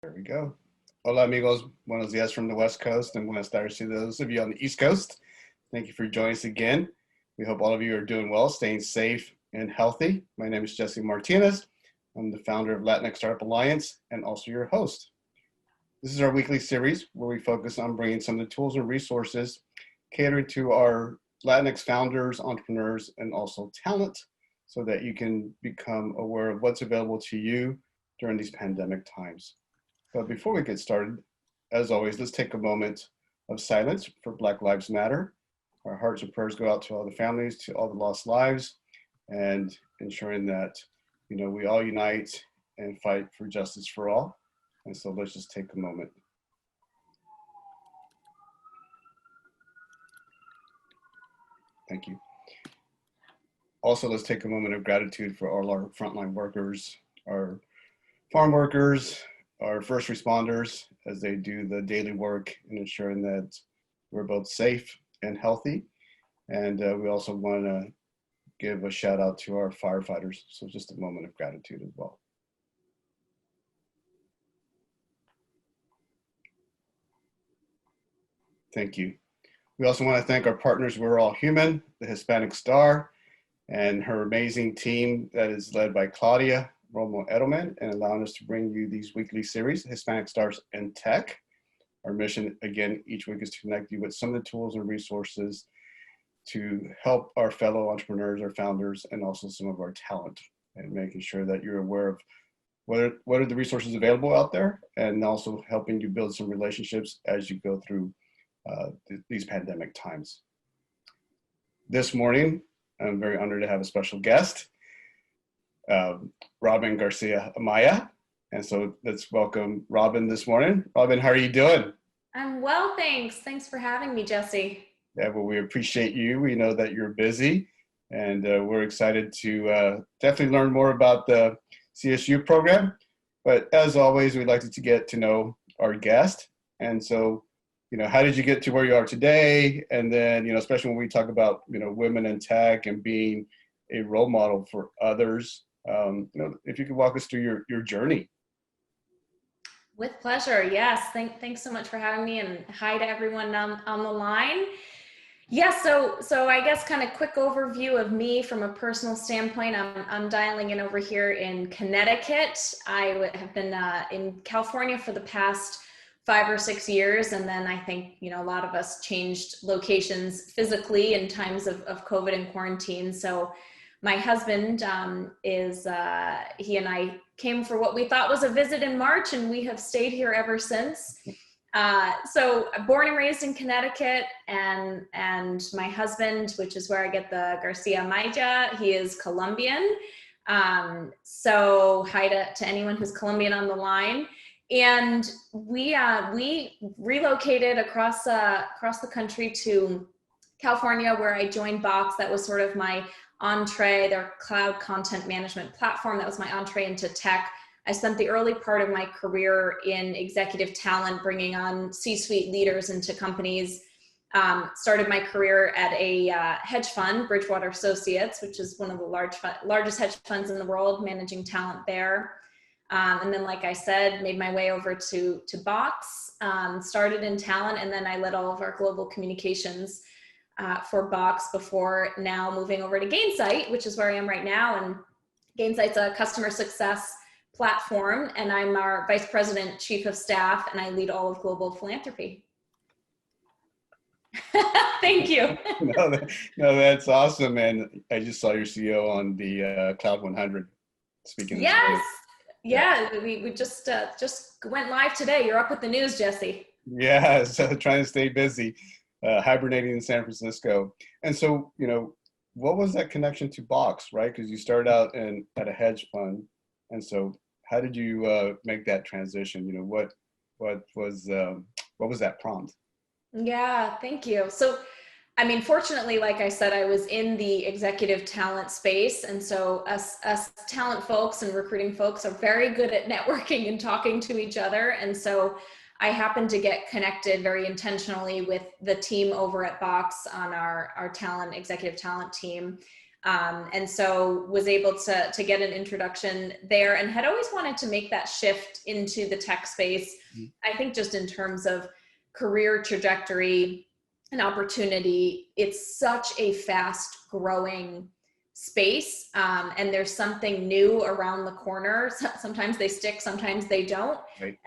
There we go. Hola amigos, buenos dias from the West Coast and buenas tardes to those of you on the East Coast. Thank you for joining us again. We hope all of you are doing well, staying safe and healthy. My name is Jesse Martinez. I'm the founder of Latinx Startup Alliance and also your host. This is our weekly series where we focus on bringing some of the tools and resources catering to our Latinx founders, entrepreneurs, and also talent so that you can become aware of what's available to you during these pandemic times. But before we get started, as always, let's take a moment of silence for Black Lives Matter. Our hearts and prayers go out to all the families, to all the lost lives, and ensuring that, we all unite and fight for justice for all. And so let's just take a moment. Thank you. Also, let's take a moment of gratitude for all our frontline workers, our farm workers, our first responders, as they do the daily work in ensuring that we're both safe and healthy. And we also want to give a shout out to our firefighters. So just a moment of gratitude as well. Thank you. We also want to thank our partners, We're All Human, the Hispanic Star, and her amazing team that is led by Claudia Romo Edelman, and allowing us to bring you these weekly series, Hispanic Stars in Tech. Our mission, again, each week is to connect you with some of the tools and resources to help our fellow entrepreneurs, our founders, and also some of our talent, and making sure that you're aware of what are the resources available out there, and also helping you build some relationships as you go through these pandemic times. This morning, I'm very honored to have a special guest, Robin Garcia-Amaya. And so let's welcome Robin this morning. Robin, how are you doing? I'm well, thanks. Thanks for having me, Jesse. Yeah, well, we appreciate you. We know that you're busy, and we're excited to definitely learn more about the CSU program. But as always, we'd like to get to know our guest. And so, how did you get to where you are today? And then, especially when we talk about, women in tech and being a role model for others, if you could walk us through your journey. With pleasure. Yes. Thanks so much for having me, and hi to everyone on the line. Yes. So I guess kind of quick overview of me from a personal standpoint. I'm dialing in over here in Connecticut. I have been in California for the past 5 or 6 years. And then I think, a lot of us changed locations physically in times of COVID and quarantine. So my husband he and I came for what we thought was a visit in March, and we have stayed here ever since. So born and raised in Connecticut, and my husband, which is where I get the Garcia-Amaya, he is Colombian. So hi to anyone who's Colombian on the line. And we relocated across the country to California, where I joined Box. That was sort of my entree, their cloud content management platform. That was my entree into tech. I spent the early part of my career in executive talent, bringing on C-suite leaders into companies. Started my career at a hedge fund, Bridgewater Associates, which is one of the largest hedge funds in the world, managing talent there. And then, like I said, made my way over to Box, started in talent, and then I led all of our global communications for Box before now moving over to Gainsight, which is where I am right now. And Gainsight's a customer success platform, and I'm our Vice President, Chief of Staff, and I lead all of global philanthropy. Thank you. No, that's awesome. And I just saw your CEO on the Cloud 100 speaking. Yes. Yeah, we just went live today. You're up with the news, Jesse. Yeah, so trying to stay busy, hibernating in San Francisco. And so, what was that connection to Box, right? Because you started out at a hedge fund. And so how did you make that transition? What was that prompt? Yeah, thank you. So, fortunately, like I said, I was in the executive talent space. And so us talent folks and recruiting folks are very good at networking and talking to each other. And so I happened to get connected very intentionally with the team over at Box on our executive talent team. And so was able to get an introduction there, and had always wanted to make that shift into the tech space. I think just in terms of career trajectory and opportunity, it's such a fast growing space, and there's something new around the corner. Sometimes they stick, sometimes they don't, Right.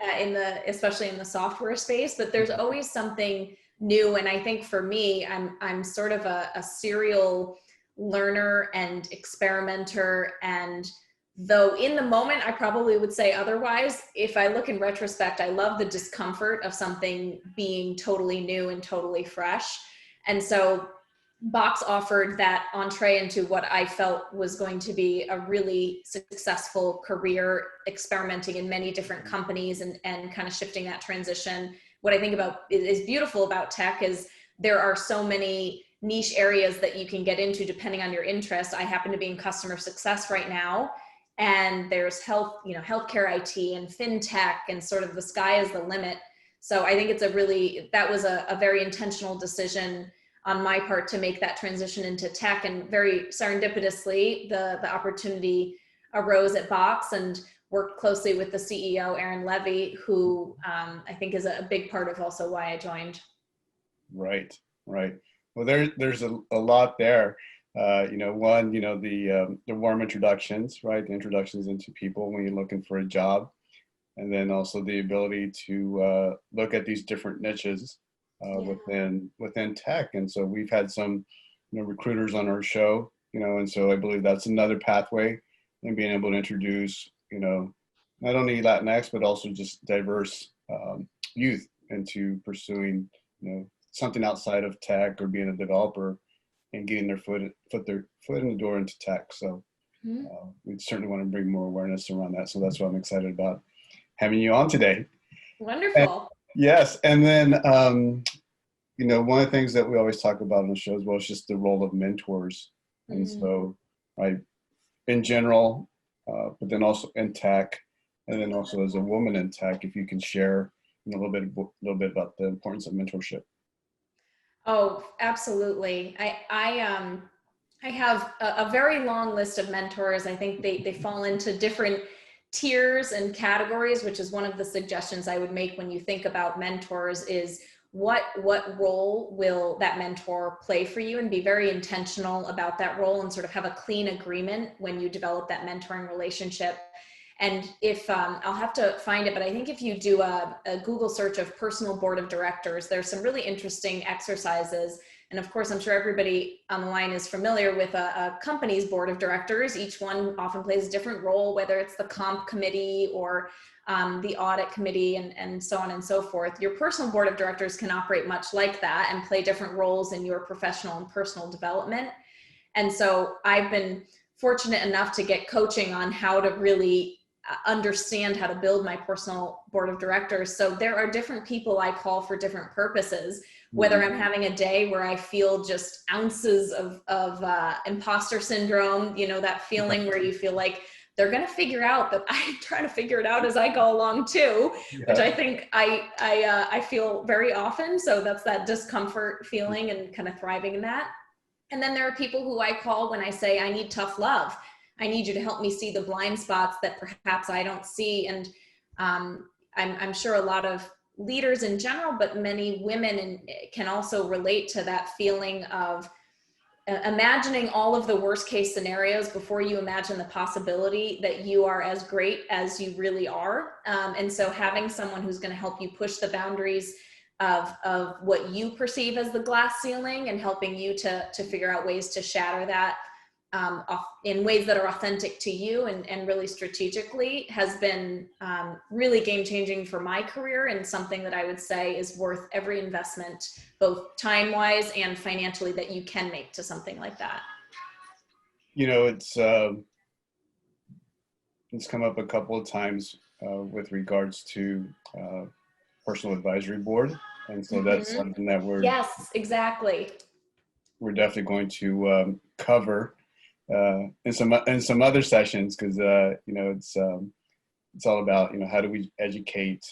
Especially in the software space, but there's always something new. And I think for me, I'm sort of a serial learner and experimenter, and though in the moment I probably would say otherwise, if I look in retrospect, I love the discomfort of something being totally new and totally fresh. And so Box offered that entree into what I felt was going to be a really successful career, experimenting in many different companies and kind of shifting that transition. What I think about is beautiful about tech is there are so many niche areas that you can get into depending on your interest. I happen to be in customer success right now, and there's healthcare IT and fintech, and sort of the sky is the limit. So I think that was a very intentional decision on my part to make that transition into tech, and very serendipitously, the opportunity arose at Box, and worked closely with the CEO, Aaron Levy, who I think is a big part of also why I joined. Right. Well, there's a lot there. One, the warm introductions, right? The introductions into people when you're looking for a job, and then also the ability to look at these different niches within tech. And so we've had some, recruiters on our show, and so I believe that's another pathway in being able to introduce, not only Latinx, but also just diverse youth into pursuing, something outside of tech, or being a developer and getting their foot in the door into tech. So we certainly want to bring more awareness around that. So that's what I'm excited about having you on today. Wonderful. Yes. And then, one of the things that we always talk about on the show as well is just the role of mentors. And so, right, in general, but then also in tech, and then also as a woman in tech, if you can share a little bit about the importance of mentorship. Oh, absolutely. I have a very long list of mentors. I think they fall into different tiers and categories, which is one of the suggestions I would make when you think about mentors is what role will that mentor play for you, and be very intentional about that role, and sort of have a clean agreement when you develop that mentoring relationship. And if I'll have to find it, but I think if you do a Google search of personal board of directors, there's some really interesting exercises. And of course, I'm sure everybody on the line is familiar with a company's board of directors. Each one often plays a different role, whether it's the comp committee or the audit committee, and so on and so forth. Your personal board of directors can operate much like that and play different roles in your professional and personal development. And so I've been fortunate enough to get coaching on how to really understand how to build my personal board of directors. So there are different people I call for different purposes, whether I'm having a day where I feel just ounces of imposter syndrome, that feeling where you feel like they're going to figure out that I'm trying to figure it out as I go along too, which I think I feel very often. So that's that discomfort feeling and kind of thriving in that. And then there are people who I call when I say, I need tough love. I need you to help me see the blind spots that perhaps I don't see. And I'm sure a lot of leaders in general, but many women can also relate to that feeling of imagining all of the worst case scenarios before you imagine the possibility that you are as great as you really are. And so having someone who's going to help you push the boundaries of what you perceive as the glass ceiling, and helping you to figure out ways to shatter that in ways that are authentic to you and really strategically, has been really game-changing for my career, and something that I would say is worth every investment, both time-wise and financially, that you can make to something like that. It's come up a couple of times with regards to personal advisory board, and so that's something that yes, exactly, we're definitely going to cover in some other sessions, because it's all about how do we educate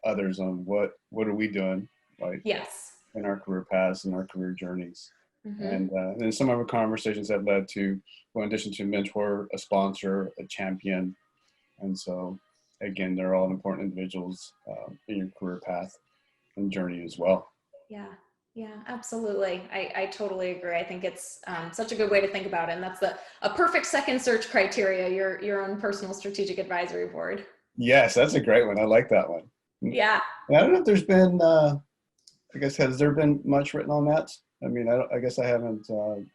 others on what are we doing, like yes, in our career paths and our career journeys. Mm-hmm. And then some of our conversations have led to, well, in addition to mentor, a sponsor, a champion. And so, again, they're all important individuals in your career path and journey as well. Yeah. Yeah, absolutely. I totally agree. I think it's such a good way to think about it. And that's a perfect second search criteria, your own personal strategic advisory board. Yes, that's a great one. I like that one. Yeah. And I don't know if there's been, I guess, has there been much written on that? I mean, I guess I haven't done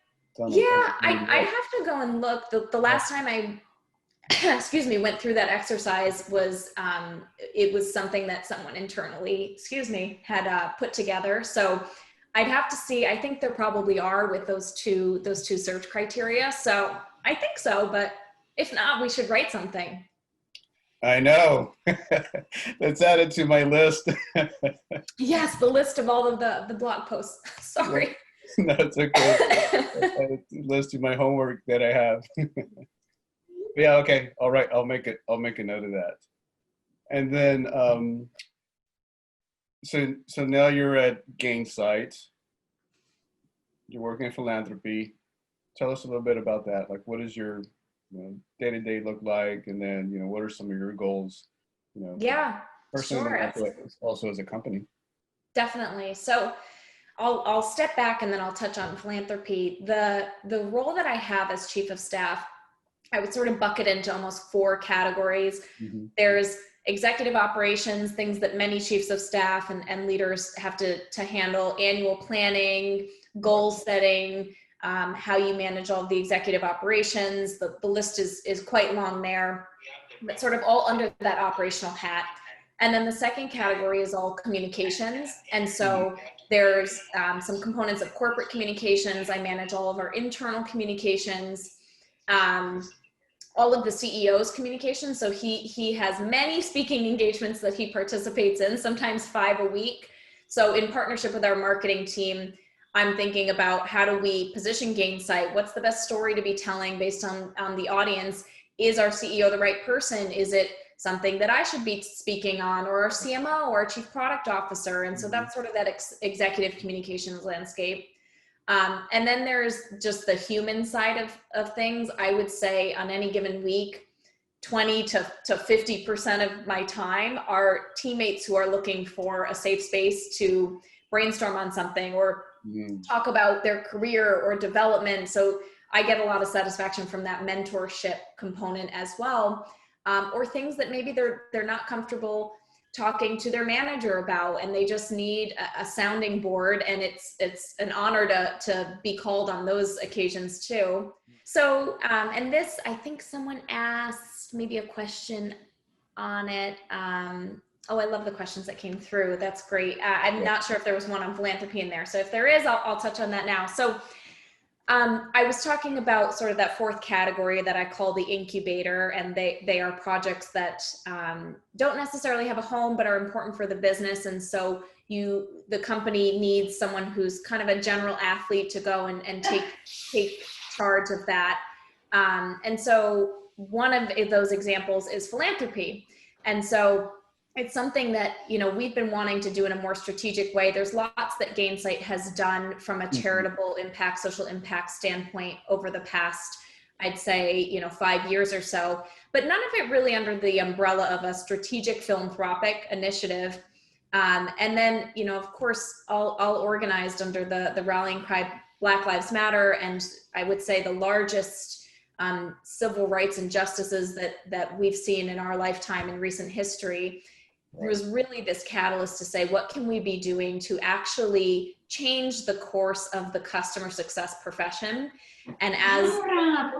Yeah, I have to go and look. The last time I excuse me, went through that exercise was, it was something that someone internally, excuse me, had put together. So I'd have to see. I think there probably are with those two search criteria. So I think so, but if not, we should write something. I know. That's added to my list. Yes, the list of all of the blog posts. Sorry. No, it's okay. List of my homework that I have. Yeah, okay. All right. I'll make a note of that. And then so now you're at Gainsight. You're working in philanthropy. Tell us a little bit about that. Like, what does your day-to-day look like? And then, what are some of your goals? Yeah, Personally, sure. also as a company. Definitely. So I'll step back and then I'll touch on philanthropy. The role that I have as chief of staff, I would sort of bucket into almost 4 categories. Mm-hmm. There's executive operations, things that many chiefs of staff and leaders have to handle: annual planning, goal setting, how you manage all of the executive operations. The list is quite long there, but sort of all under that operational hat. And then the second category is all communications. And so there's some components of corporate communications. I manage all of our internal communications, all of the CEO's communications. So he has many speaking engagements that he participates in, sometimes 5 a week. So in partnership with our marketing team, I'm thinking about how do we position Gainsight? What's the best story to be telling based on the audience? Is our CEO the right person? Is it something that I should be speaking on, or our CMO or our chief product officer? And so that's sort of that executive communications landscape. And then there's just the human side of things. I would say on any given week, 20 to 50% of my time are teammates who are looking for a safe space to brainstorm on something or talk about their career or development. So I get a lot of satisfaction from that mentorship component as well, or things that maybe they're not comfortable talking to their manager about, and they just need a sounding board, and it's an honor to be called on those occasions too. So, and this, I think someone asked maybe a question on it. Oh, I love the questions that came through. That's great. I'm not sure if there was one on philanthropy in there. So if there is, I'll touch on that now. So I was talking about sort of that 4th category that I call the incubator, and they are projects that don't necessarily have a home, but are important for the business. And so the company needs someone who's kind of a general athlete to go and take charge of that. And so one of those examples is philanthropy. And so it's something that, we've been wanting to do in a more strategic way. There's lots that Gainsight has done from a charitable impact, social impact standpoint over the past, I'd say, 5 years or so, but none of it really under the umbrella of a strategic philanthropic initiative. And then, of course, all organized under the rallying cry, Black Lives Matter. And I would say the largest civil rights injustices that we've seen in our lifetime in recent history. There was really this catalyst to say, what can we be doing to actually change the course of the customer success profession? And as and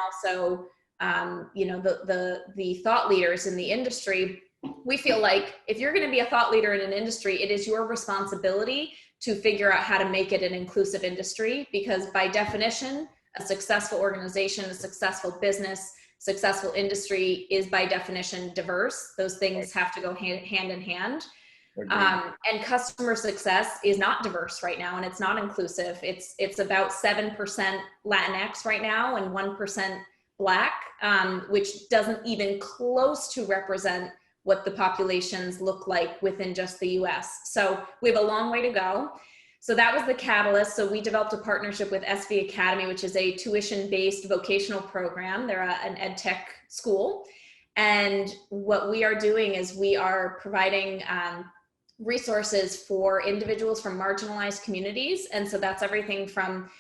also, the thought leaders in the industry, we feel like if you're going to be a thought leader in an industry, it is your responsibility to figure out how to make it an inclusive industry, because by definition, a successful organization, a successful business, successful industry is by definition diverse. Those things have to go hand in hand. And customer success is not diverse right now, and it's not inclusive. It's about 7% Latinx right now and 1% Black, which doesn't even close to represent what the populations look like within just the US. So we have a long way to go. So that was the catalyst. So we developed a partnership with SV Academy, which is a tuition-based vocational program. They're an ed tech school. And what we are doing is we are providing resources for individuals from marginalized communities. And so that's everything from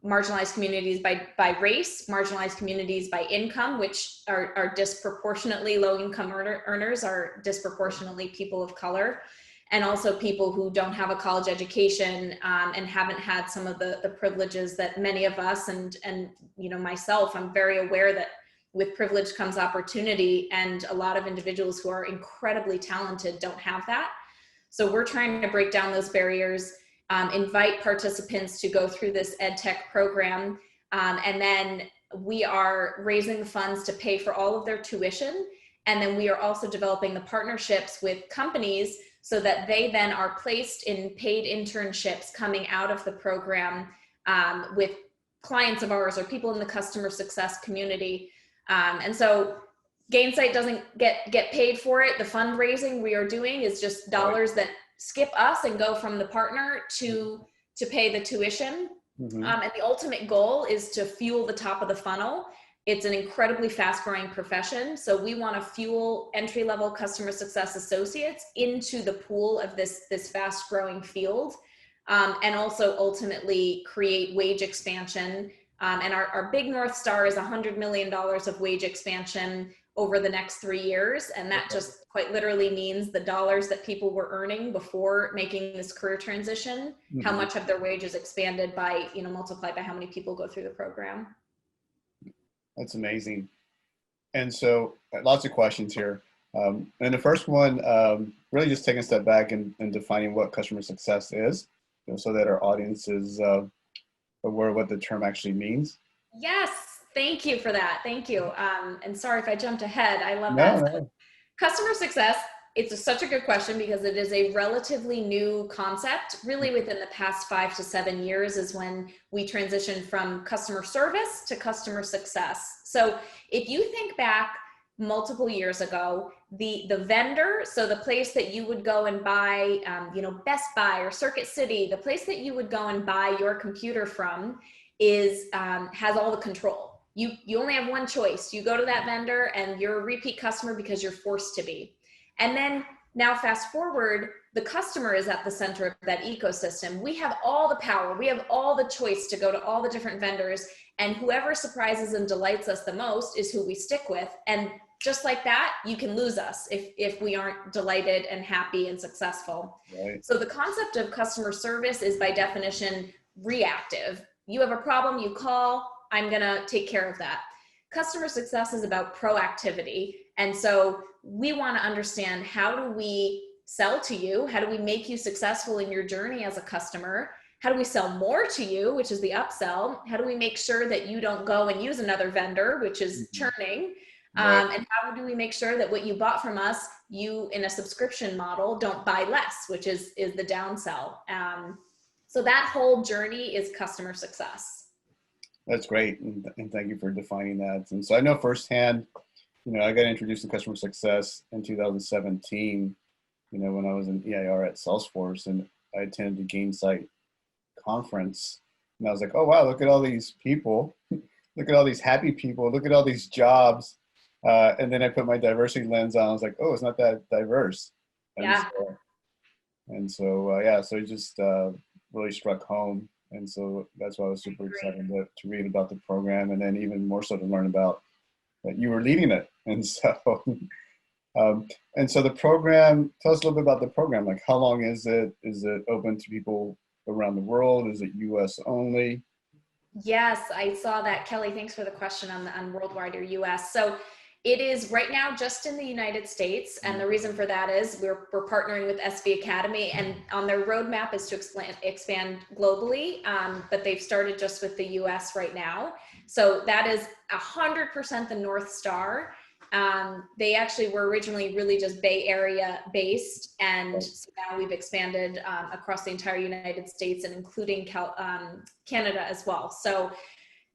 marginalized communities by race, marginalized communities by income, which are disproportionately low-income earners are disproportionately people of color, and also people who don't have a college education and haven't had some of the privileges that many of us and you know, myself, I'm very aware that with privilege comes opportunity, and a lot of individuals who are incredibly talented don't have that. So we're trying to break down those barriers, invite participants to go through this ed tech program, and then we are raising funds to pay for all of their tuition. And then we are also developing the partnerships with companies so that they then are placed in paid internships coming out of the program with clients of ours or people in the customer success community. And so Gainsight doesn't get paid for it. The fundraising we are doing is just dollars that skip us and go from the partner to pay the tuition. And the ultimate goal is to fuel the top of the funnel. It's an incredibly fast growing profession. So we want to fuel entry-level customer success associates into the pool of this fast growing field, and also ultimately create wage expansion. And our big North Star is $100 million of wage expansion over the next 3 years. And that just quite literally means the dollars that people were earning before making this career transition, how much have their wages expanded by, you know, multiplied by how many people go through the program. That's amazing. And so lots of questions here. And the first one, really just taking a step back and defining what customer success is, you know, so that our audience is aware of what the term actually means. Yes, thank you for that. Thank you. And sorry if I jumped ahead. I love No, that. no. Customer success, it's such a good question because it is a relatively new concept. Really within the past 5 to 7 years is when we transitioned from customer service to customer success. So if you think back multiple years ago, the vendor, so the place that you would go and buy, you know, Best Buy or Circuit City, the place that you would go and buy your computer from is has all the control. You only have one choice. You go to that vendor and you're a repeat customer because you're forced to be. And then now fast forward, the customer is at the center of that ecosystem. We have all the power. We have all the choice to go to all the different vendors, and whoever surprises and delights us the most is who we stick with. And just like that, you can lose us if we aren't delighted and happy and successful. Right. So the concept of customer service is by definition reactive. You have a problem, you call, I'm gonna take care of that. Customer success is about proactivity. And so we want to understand, how do we sell to you? How do we make you successful in your journey as a customer? How do we sell more to you, which is the upsell? How do we make sure that you don't go and use another vendor, which is churning? Right. And how do we make sure that what you bought from us, you in a subscription model don't buy less, which is the downsell. So that whole journey is customer success. That's great. And thank you for defining that. And so I know firsthand, you know, I got introduced to customer success in 2017, you know, when I was in EIR at Salesforce, and I attended the Gainsight conference, and I was like, oh, wow, look at all these people, look at all these happy people, look at all these jobs. And then I put my diversity lens on. I was like, oh, it's not that diverse. And Yeah. So yeah, so it just really struck home. And so that's why I was super excited to read about the program, and then even more so to learn about that you were leading it. And so, and so the program, tell us a little bit about the program. Like, how long is it? Is it open to people around the world? Is it US only? Yes, I saw that. Kelly, thanks for the question on worldwide or US. So it is right now just in the United States. And the reason for that is we're partnering with SV Academy, and on their roadmap is to expand globally. But they've started just with the US right now. So that is 100% the North Star. They actually were originally really just Bay Area based. And so now we've expanded across the entire United States and including Canada as well. So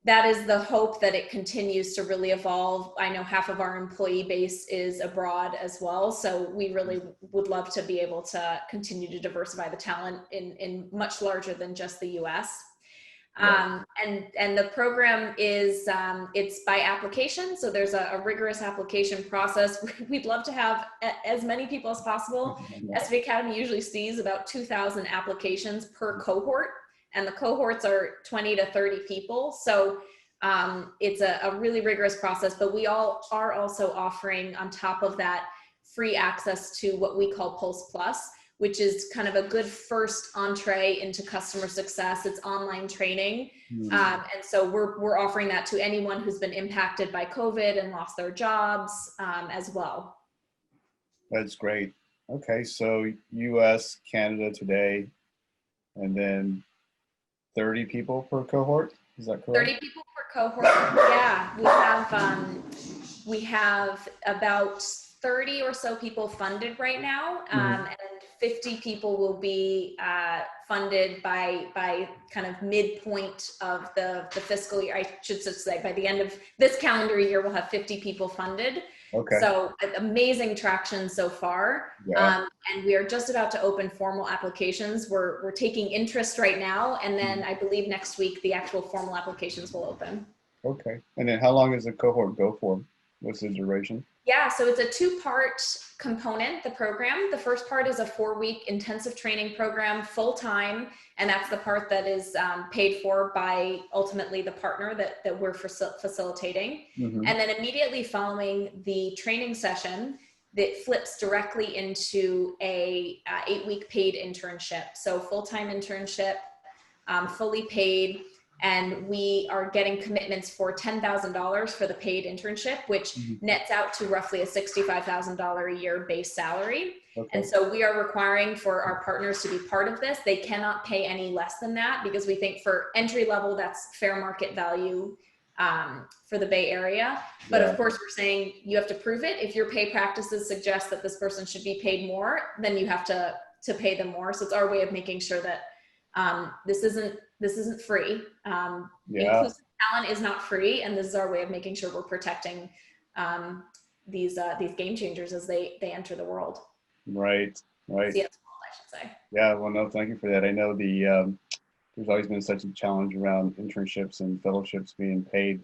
that is the hope, that it continues to really evolve. I know half of our employee base is abroad as well. So we really would love to be able to continue to diversify the talent in much larger than just the US. And the program is, it's by application. So there's a rigorous application process. We'd love to have as many people as possible. SV Academy usually sees about 2,000 applications per cohort, and the cohorts are 20 to 30 people. So it's a really rigorous process, but we all are also offering on top of that free access to what we call Pulse Plus, which is kind of a good first entree into customer success. It's online training. And so we're offering that to anyone who's been impacted by COVID and lost their jobs as well. That's great. Okay, so US, Canada today, and then 30 people per cohort, is that correct? 30 people per cohort, yeah. We have about 30 or so people funded right now, and 50 people will be funded by kind of midpoint of the fiscal year. I should say by the end of this calendar year, we'll have 50 people funded. Okay. So amazing traction so far. Yeah. And we are just about to open formal applications. We're taking interest right now, and then I believe next week the actual formal applications will open. Okay. And then how long does the cohort go for? What's the duration? Yeah, so it's a two-part component, the program. The first part is a 4-week intensive training program, full-time, and that's the part that is paid for by ultimately the partner that we're facilitating. And then immediately following the training session, that flips directly into a 8-week paid internship. So full-time internship, fully paid. And we are getting commitments for $10,000 for the paid internship, which nets out to roughly a $65,000 a year base salary. Okay. And so we are requiring for our partners to be part of this. They cannot pay any less than that, because we think for entry level, that's fair market value for the Bay Area. But of course, we're saying you have to prove it. If your pay practices suggest that this person should be paid more, then you have to pay them more. So it's our way of making sure that this isn't free. Inclusive talent is not free, and this is our way of making sure we're protecting these game changers as they enter the world. Right. I should say. Yeah. Well, no, thank you for that. I know there's always been such a challenge around internships and fellowships being paid,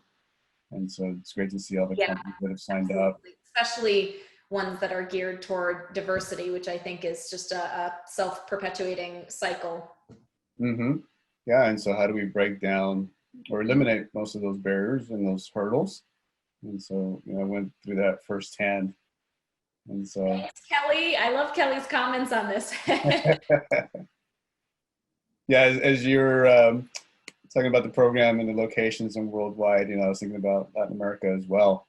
and so it's great to see all the companies that have signed up, especially ones that are geared toward diversity, which I think is just a self-perpetuating cycle. Yeah, and so how do we break down or eliminate most of those barriers and those hurdles? And so, I went through that firsthand. And so, thanks, Kelly. I love Kelly's comments on this. Yeah, as you're talking about the program and the locations and worldwide, I was thinking about Latin America as well.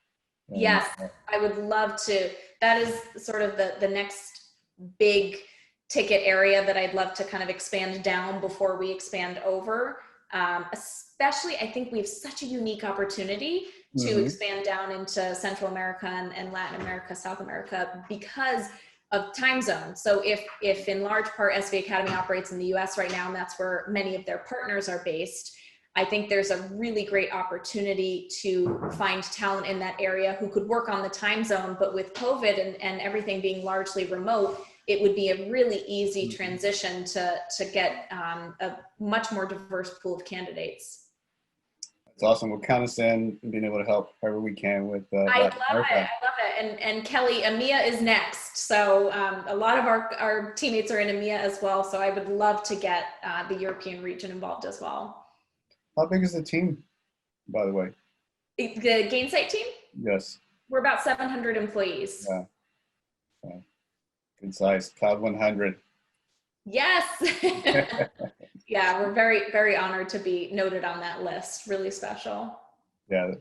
And, yes, I would love to. That is sort of the next big ticket area that I'd love to kind of expand down before we expand over. Especially, I think we have such a unique opportunity to expand down into Central America and Latin America, South America, because of time zone. So if in large part SV Academy operates in the US right now, and that's where many of their partners are based, I think there's a really great opportunity to find talent in that area who could work on the time zone, but with COVID and everything being largely remote, it would be a really easy transition to get a much more diverse pool of candidates. That's awesome. We'll count us in and being able to help however we can with I love it. And Kelly, EMEA is next. So a lot of our teammates are in EMEA as well. So I would love to get the European region involved as well. How big is the team, by the way? The Gainsight team? Yes. We're about 700 employees. Yeah. Good size. Cloud 100. Yes. Yeah, we're very, very honored to be noted on that list. Really special. Yeah,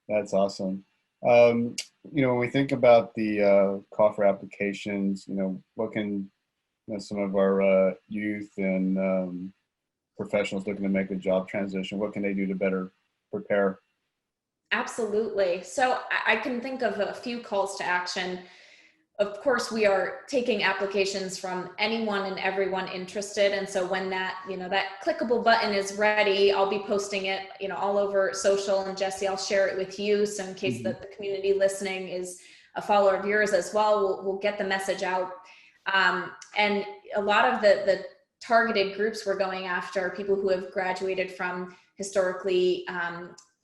that's awesome. When we think about the call for applications, what can some of our youth and professionals looking to make a job transition, what can they do to better prepare? Absolutely. So I can think of a few calls to action. of course, we are taking applications from anyone and everyone interested. And so when that, that clickable button is ready, I'll be posting it, all over social, and Jesse, I'll share it with you. So in case that the community listening is a follower of yours as well, we'll get the message out. And a lot of the targeted groups we're going after are people who have graduated from historically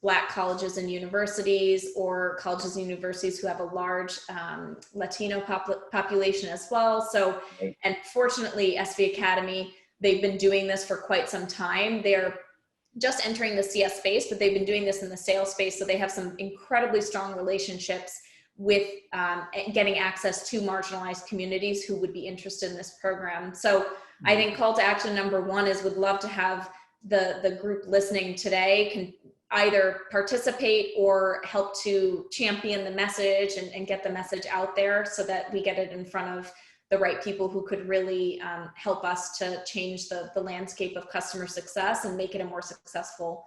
Black colleges and universities, or colleges and universities who have a large Latino population as well. So, and fortunately, SV Academy, they've been doing this for quite some time. They're just entering the CS space, but they've been doing this in the sales space. So they have some incredibly strong relationships with getting access to marginalized communities who would be interested in this program. So I think call to action number one is, would love to have the group listening today can either participate or help to champion the message and get the message out there, so that we get it in front of the right people who could really help us to change the landscape of customer success and make it a more successful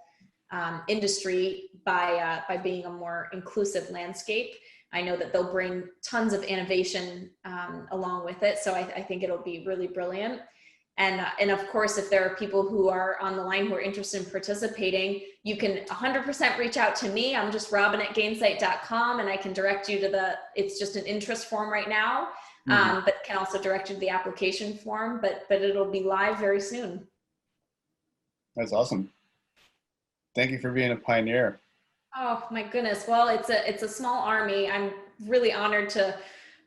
industry by being a more inclusive landscape. I know that they'll bring tons of innovation along with it. So I think it'll be really brilliant. And of course, if there are people who are on the line who are interested in participating, you can 100% reach out to me. I'm just robin@gainsight.com, and I can direct you to it's just an interest form right now, but can also direct you to the application form, but it'll be live very soon. That's awesome. Thank you for being a pioneer. Oh my goodness. Well, it's a small army. I'm really honored to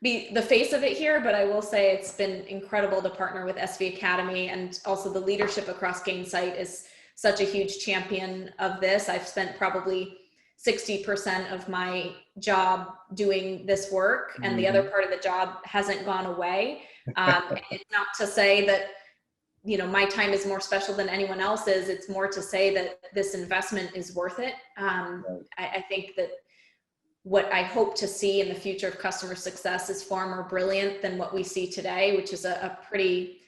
be the face of it here, but I will say it's been incredible to partner with SV Academy, and also the leadership across Gainsight is such a huge champion of this. I've spent probably 60% of my job doing this work, and the other part of the job hasn't gone away. It's not to say that, my time is more special than anyone else's. It's more to say that this investment is worth it. I think that what I hope to see in the future of customer success is far more brilliant than what we see today, which is a pretty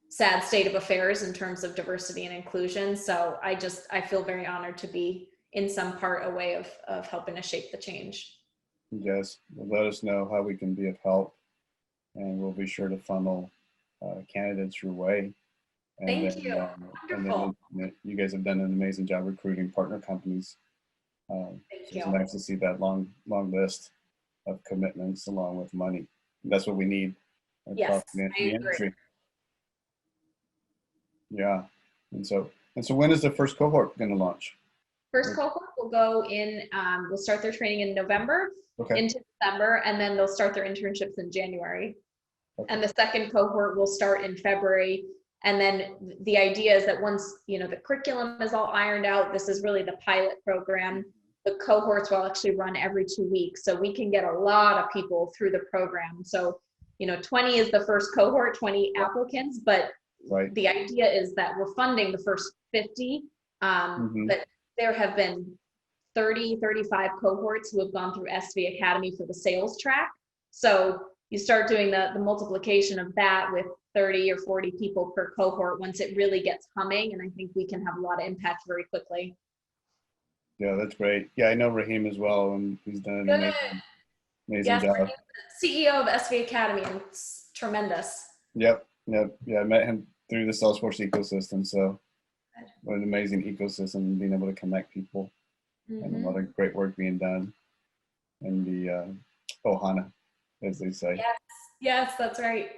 sad state of affairs in terms of diversity and inclusion. So I feel very honored to be in some part a way of helping to shape the change. Yes, well, let us know how we can be of help, and we'll be sure to funnel candidates your way. And Thank you. Wonderful. And then, you guys have done an amazing job recruiting partner companies. It's nice to see that long list of commitments along with money. And that's what we need. Yes, I agree. Yeah. And so when is the first cohort going to launch? First cohort will go in, we'll start their training in November into December, and then they'll start their internships in January. And the second cohort will start in February. And then the idea is that once, the curriculum is all ironed out, this is really the pilot program. The cohorts will actually run every 2 weeks. So we can get a lot of people through the program. So, 20 is the first cohort, 20 applicants, but the idea is that we're funding the first 50, but there have been 30, 35 cohorts who have gone through SV Academy for the sales track. So you start doing the multiplication of that with 30 or 40 people per cohort once it really gets humming, and I think we can have a lot of impact very quickly. Yeah, that's great. Yeah, I know Raheem as well, and he's done an amazing job. Raheem's the CEO of SV Academy, and it's tremendous. Yep. Yeah, I met him through the Salesforce ecosystem, so what an amazing ecosystem, being able to connect people, and a lot of great work being done in the Ohana, as they say. Yes, that's right.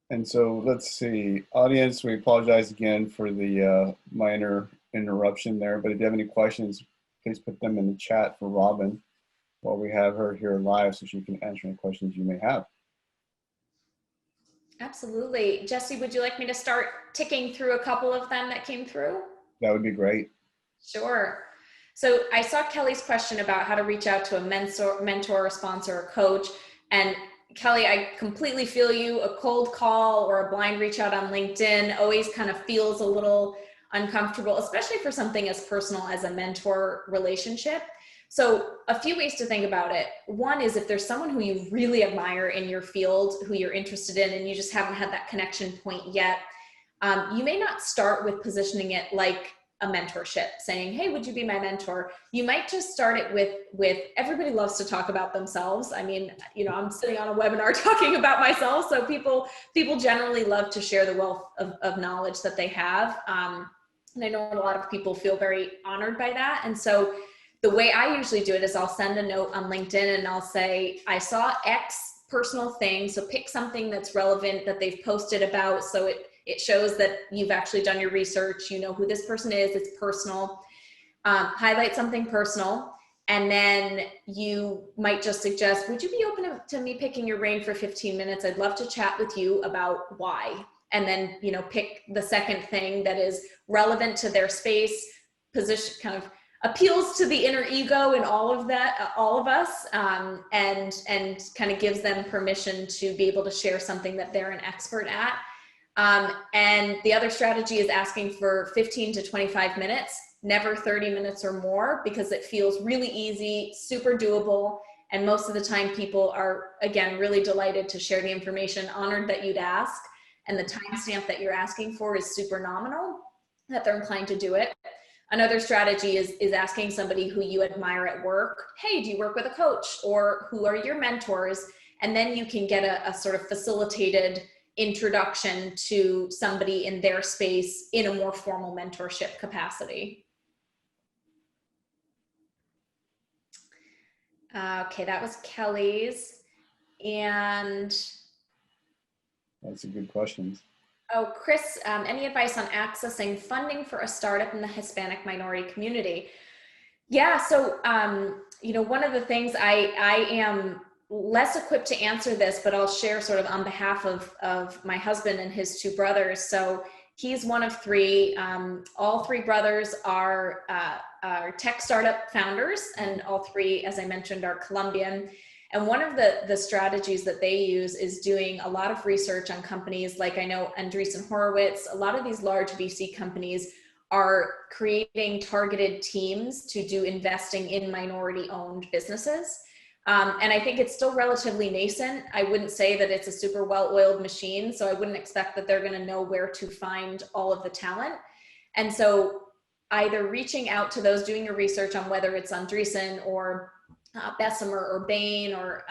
And so let's see, audience, we apologize again for the minor interruption there, but if you have any questions, please put them in the chat for Robin while we have her here live so she can answer any questions you may have. Absolutely. Jesse, would you like me to start ticking through a couple of them that came through? That would be great. Sure. So I saw Kelly's question about how to reach out to a mentor, sponsor, or coach. And Kelly, I completely feel you. A cold call or a blind reach out on LinkedIn always kind of feels a little uncomfortable, especially for something as personal as a mentor relationship. So a few ways to think about it. One is, if there's someone who you really admire in your field, who you're interested in, and you just haven't had that connection point yet, you may not start with positioning it like a mentorship, saying, hey, would you be my mentor? You might just start it with everybody loves to talk about themselves. I mean, you know, I'm sitting on a webinar talking about myself. So people generally love to share the wealth of knowledge that they have. And I know a lot of people feel very honored by that. And so the way I usually do it is I'll send a note on LinkedIn and I'll say, I saw X personal thing. So pick something that's relevant that they've posted about. So it shows that you've actually done your research, you know who this person is, it's personal. Highlight something personal. And then you might just suggest, would you be open to me picking your brain for 15 minutes? I'd love to chat with you about why. And then, you know, pick the second thing that is relevant to their space, position, kind of appeals to the inner ego and all of that, all of us, and kind of gives them permission to be able to share something that they're an expert at. And the other strategy is asking for 15 to 25 minutes, never 30 minutes or more, because it feels really easy, super doable. And most of the time people are, again, really delighted to share the information, honored that you'd ask. And the timestamp that you're asking for is super nominal, that they're inclined to do it. Another strategy is asking somebody who you admire at work, hey, do you work with a coach? Or who are your mentors? And then you can get a sort of facilitated introduction to somebody in their space in a more formal mentorship capacity. Okay, that was Kelly's. And That's a good question. oh, Chris, any advice on accessing funding for a startup in the Hispanic minority community? Yeah, so, you know, one of the things I am less equipped to answer this, but I'll share sort of on behalf of my husband and his two brothers. So he's one of three. All three brothers are tech startup founders, and all three, as I mentioned, are Colombian. And one of the strategies that they use is doing a lot of research on companies like, I know Andreessen Horowitz, a lot of these large VC companies are creating targeted teams to do investing in minority owned businesses. And I think it's still relatively nascent. I wouldn't say that it's a super well-oiled machine, so I wouldn't expect that they're gonna know where to find all of the talent. And so either reaching out to those, doing your research on whether it's Andreessen or Bessemer or Bain or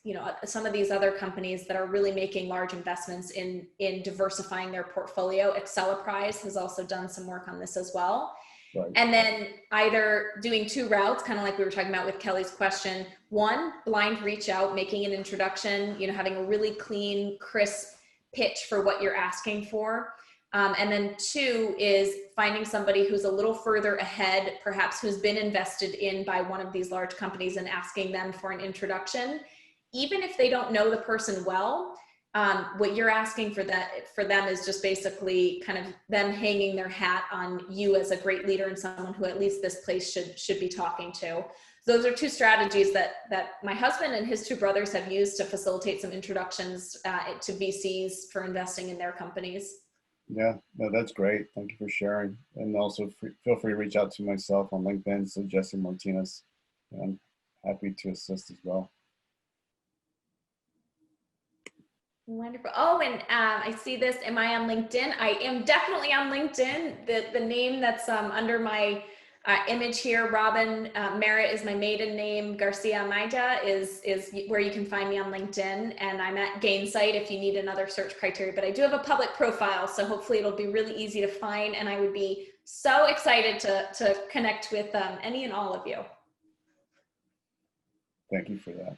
you know, some of these other companies that are really making large investments in diversifying their portfolio. Acceleprise has also done some work on this as well. Right. And then either doing two routes, kind of like we were talking about with Kelly's question. One, blind reach out, making an introduction, you know, having a really clean, crisp pitch for what you're asking for. And then two is finding somebody who's a little further ahead, perhaps who's been invested in by one of these large companies, and asking them for an introduction. Even if they don't know the person well, what you're asking for them is just basically kind of them hanging their hat on you as a great leader and someone who at least this place should be talking to. So those are two strategies that my husband and his two brothers have used to facilitate some introductions to VCs for investing in their companies. Yeah, no, that's great. Thank you for sharing. And also feel free to reach out to myself on LinkedIn, so Jesse Martinez. I'm happy to assist as well. Wonderful. Oh, and I see this. Am I on LinkedIn? I am definitely on LinkedIn. The name that's under my image here, Robin Merritt, is my maiden name. Garcia-Amaya is where you can find me on LinkedIn. And I'm at Gainsight if you need another search criteria. But I do have a public profile, so hopefully it'll be really easy to find. And I would be so excited to connect with any and all of you. Thank you for that.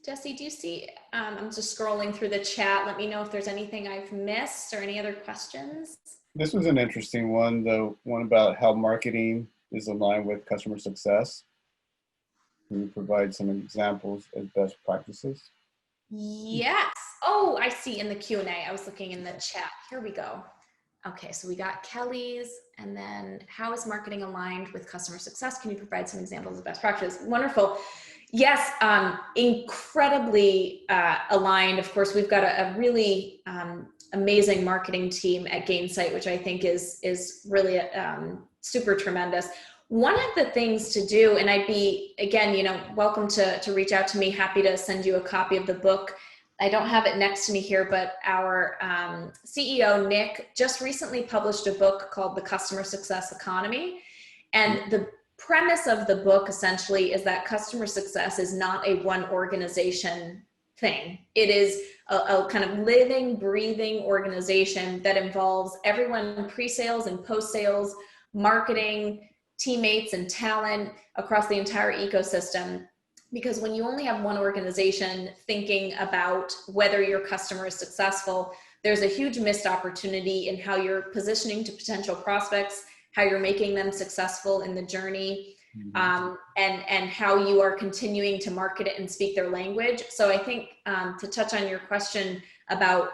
Jesse, do you see, I'm just scrolling through the chat. Let me know if there's anything I've missed or any other questions. This was an interesting one, the one about how marketing is aligned with customer success. Can you provide some examples of best practices? Yes. Oh, I see in the Q&A. I was looking in the chat. Here we go. Okay, so we got Kelly's, and then how is marketing aligned with customer success? Can you provide some examples of best practices? Wonderful. Yes, incredibly aligned. Of course, we've got a really amazing marketing team at Gainsight, which I think is really super tremendous. One of the things to do, and I'd be, again, you know, welcome to reach out to me, happy to send you a copy of the book. I don't have it next to me here, but our CEO, Nick, just recently published a book called The Customer Success Economy. And the premise of the book essentially is that customer success is not a one organization thing. It is a kind of living, breathing organization that involves everyone pre-sales and post-sales, marketing, teammates and talent across the entire ecosystem. Because when you only have one organization thinking about whether your customer is successful, there's a huge missed opportunity in how you're positioning to potential prospects, how you're making them successful in the journey, and how you are continuing to market it and speak their language. So I think to touch on your question about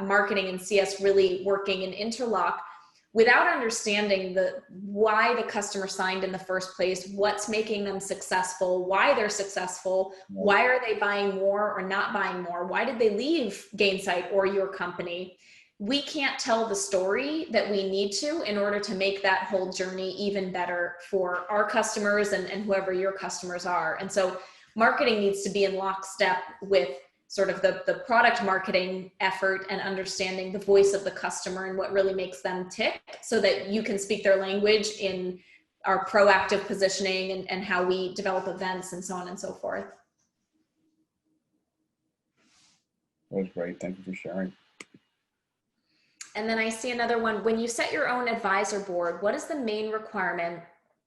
marketing and CS really working in interlock, without understanding why the customer signed in the first place, what's making them successful, why they're successful, why are they buying more or not buying more, why did they leave Gainsight or your company, we can't tell the story that we need to in order to make that whole journey even better for our customers and whoever your customers are. And so marketing needs to be in lockstep with sort of the product marketing effort and understanding the voice of the customer and what really makes them tick, so that you can speak their language in our proactive positioning and how we develop events and so on and so forth. That was great. Thank you for sharing. And then I see another one. When you set your own advisor board, what is the main requirement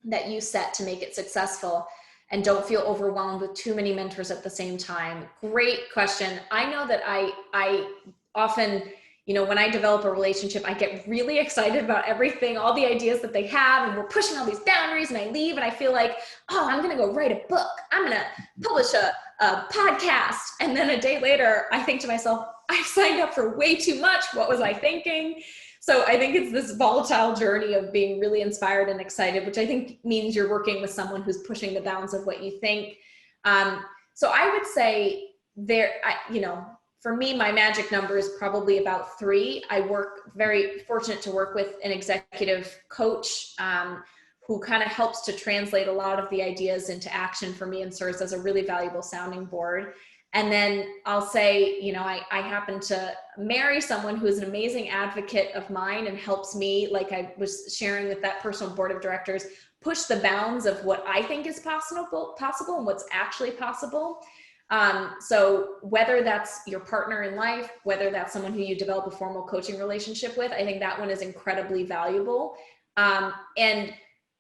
that you set to make it successful and don't feel overwhelmed with too many mentors at the same time? Great question. I know that I often, you know, when I develop a relationship, I get really excited about everything, all the ideas that they have, and we're pushing all these boundaries, and I leave and I feel like, oh, I'm going to go write a book. I'm going to publish a podcast. And then a day later, I think to myself, I signed up for way too much. What was I thinking? So I think it's this volatile journey of being really inspired and excited, which I think means you're working with someone who's pushing the bounds of what you think. So I would say for me, my magic number is probably about 3. Very fortunate to work with an executive coach who kind of helps to translate a lot of the ideas into action for me and serves as a really valuable sounding board. And then I'll say, you know, I happen to marry someone who is an amazing advocate of mine and helps me, like I was sharing with that personal board of directors, push the bounds of what I think is possible and what's actually possible. So whether that's your partner in life, whether that's someone who you develop a formal coaching relationship with, I think that one is incredibly valuable.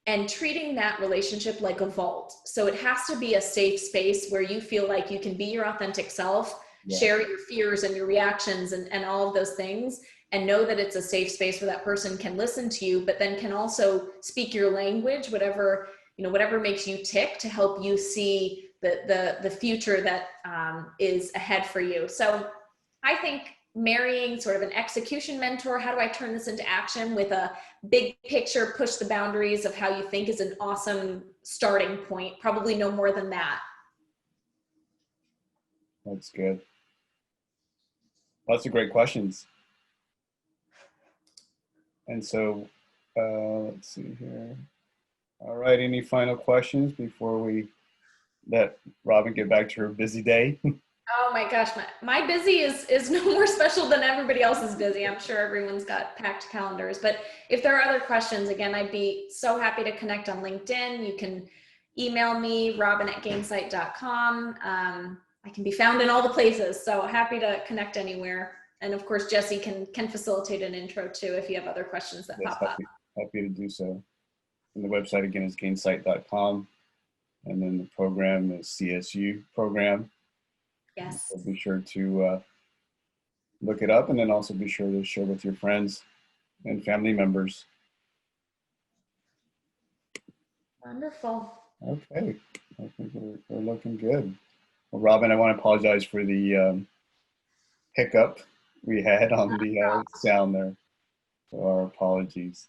And treating that relationship like a vault. So it has to be a safe space where you feel like you can be your authentic self, share your fears and your reactions and all of those things, and know that it's a safe space where that person can listen to you, but then can also speak your language, whatever makes you tick, to help you see the future that is ahead for you. So I think marrying sort of an execution mentor, how do I turn this into action, with a big picture, push the boundaries of how you think, is an awesome starting point. Probably no more than that. That's good. Lots of great questions. And so let's see here. All right, any final questions before we let Robin get back to her busy day? Oh my gosh, my busy is no more special than everybody else's busy. I'm sure everyone's got packed calendars, but if there are other questions, again, I'd be so happy to connect on LinkedIn. You can email me, robin@gainsight.com. I can be found in all the places, so happy to connect anywhere. And of course, Jesse can facilitate an intro too if you have other questions that pop up. Happy to do so. And the website again is gainsight.com. And then the program is CSU program. Yes. So be sure to look it up, and then also be sure to share with your friends and family members. Wonderful. Okay, I think we're looking good. Well, Robin, I want to apologize for the hiccup we had on the sound there. So our apologies.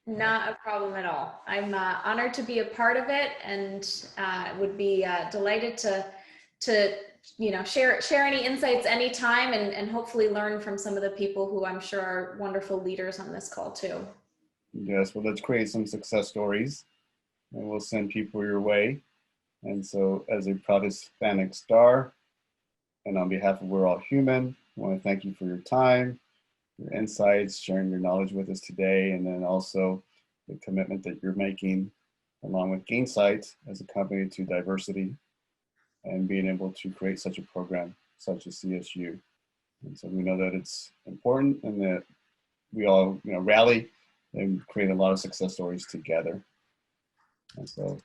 Not a problem at all. I'm honored to be a part of it, and would be delighted to share any insights anytime, and hopefully learn from some of the people who I'm sure are wonderful leaders on this call too. Yes, well, let's create some success stories, and we'll send people your way. And so, as a proud Hispanic star And on behalf of We're All Human, I want to thank you for your time, your insights, sharing your knowledge with us today, and then also the commitment that you're making along with Gainsight as a company to diversity and being able to create such a program such as CSU. And so we know that it's important and that we all, rally and create a lot of success stories together. And so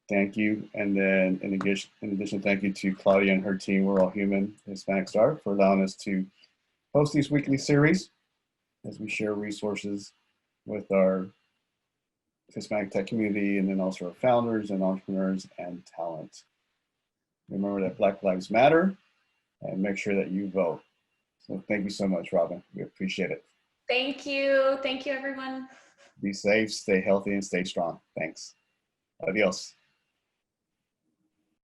thank you. And then in addition, thank you to Claudia and her team, We're All Human, Hispanic Start, for allowing us to host these weekly series as we share resources with our Hispanic tech community and then also our founders and entrepreneurs and talent. Remember that Black Lives Matter and make sure that you vote. So thank you so much, Robin. We appreciate it. Thank you. Thank you, everyone. Be safe, stay healthy, and stay strong. Thanks. Adios.